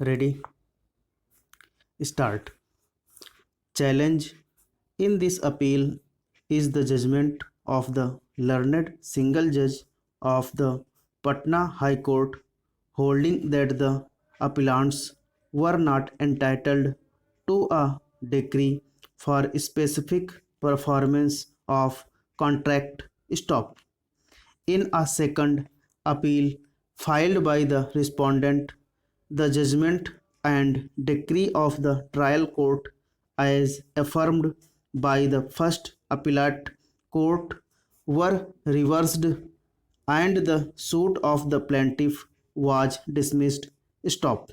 Ready? Start. Challenge in this appeal is the judgment of the learned single judge of the Patna High Court holding that the appellants were not entitled to a decree for specific performance of contract stop. In a second appeal filed by the respondent, the judgment and decree of the trial court, as affirmed by the first appellate court, were reversed and the suit of the plaintiff was dismissed. Stop.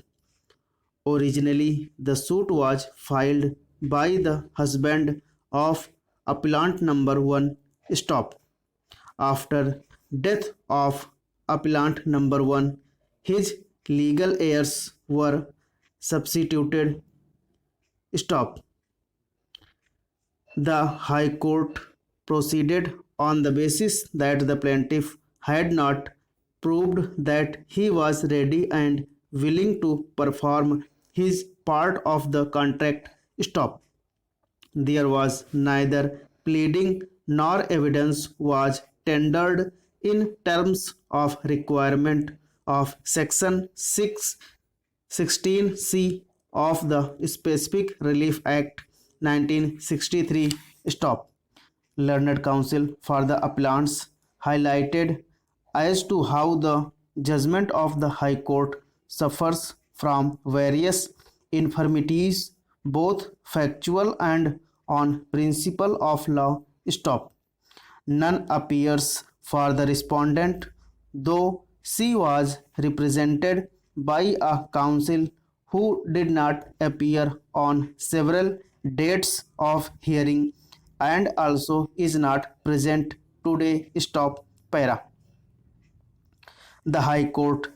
Originally, the suit was filed by the husband of appellant number 1. Stop. After death of appellant number 1, his legal heirs were substituted. Stop. The High Court proceeded on the basis that the plaintiff had not proved that he was ready and willing to perform his part of the contract. Stop. There was neither pleading nor evidence was tendered in terms of requirement of section 616C of the Specific Relief Act 1963. Stop. Learned counsel for the appellants highlighted as to how the judgment of the High Court suffers from various infirmities, both factual and on principle of law. Stop. None appears for the respondent, though she was represented by a counsel who did not appear on several dates of hearing and also is not present today. Stop. Para. The High Court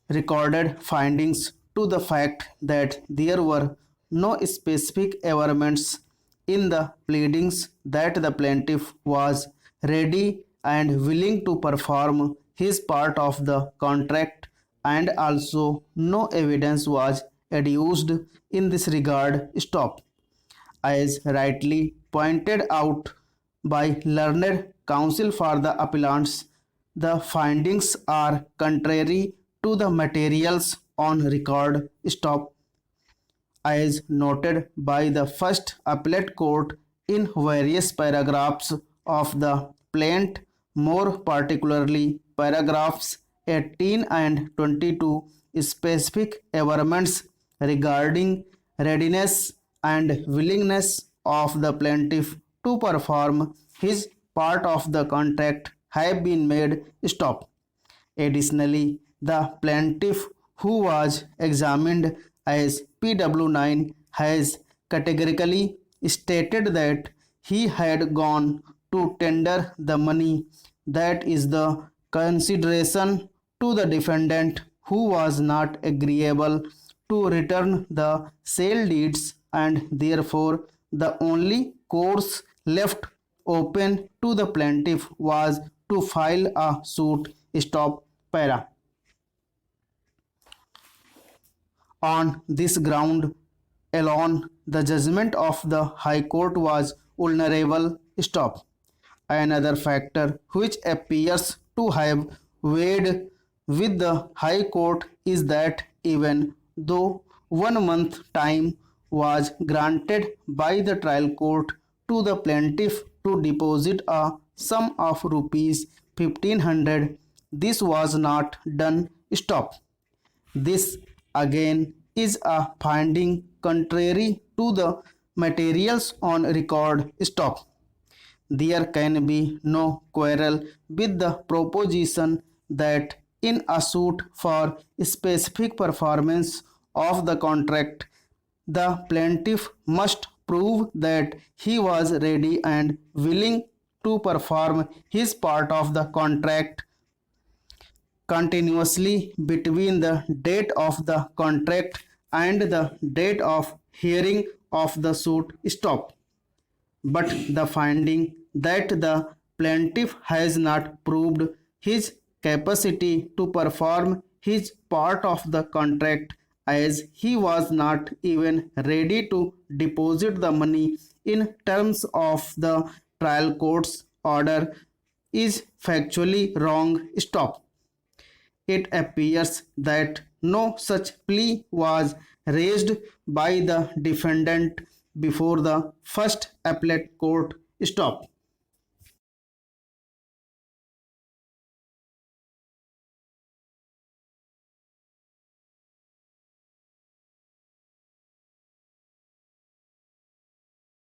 recorded findings to the fact that there were no specific averments in the pleadings that the plaintiff was ready and willing to perform his part of the contract, and also no evidence was adduced in this regard. Stop. As rightly pointed out by learned counsel for the appellants, the findings are contrary to the materials on record. Stop. As noted by the first appellate court in various paragraphs of the plaint, more particularly paragraphs 18 and 22, specific averments regarding readiness and willingness of the plaintiff to perform his part of the contract have been made. Stop. Additionally, the plaintiff, who was examined as PW9, has categorically stated that he had gone to tender the money that is the consideration to the defendant, who was not agreeable to return the sale deeds, and therefore the only course left open to the plaintiff was to file a suit. Stop. Para. On this ground alone, the judgment of the High Court was vulnerable. Stop. Another factor which appears to have weighed with the High Court is that even though 1 month time was granted by the trial court to the plaintiff to deposit a sum of rupees 1500, this was not done. Stop. This again is a finding contrary to the materials on record. Stop. There can be no quarrel with the proposition that in a suit for specific performance of the contract, the plaintiff must prove that he was ready and willing to perform his part of the contract continuously between the date of the contract and the date of hearing of the suit. Stop. But the finding that the plaintiff has not proved his capacity to perform his part of the contract as he was not even ready to deposit the money in terms of the trial court's order is factually wrong. Stop. It appears that no such plea was raised by the defendant before the first appellate court. Stop.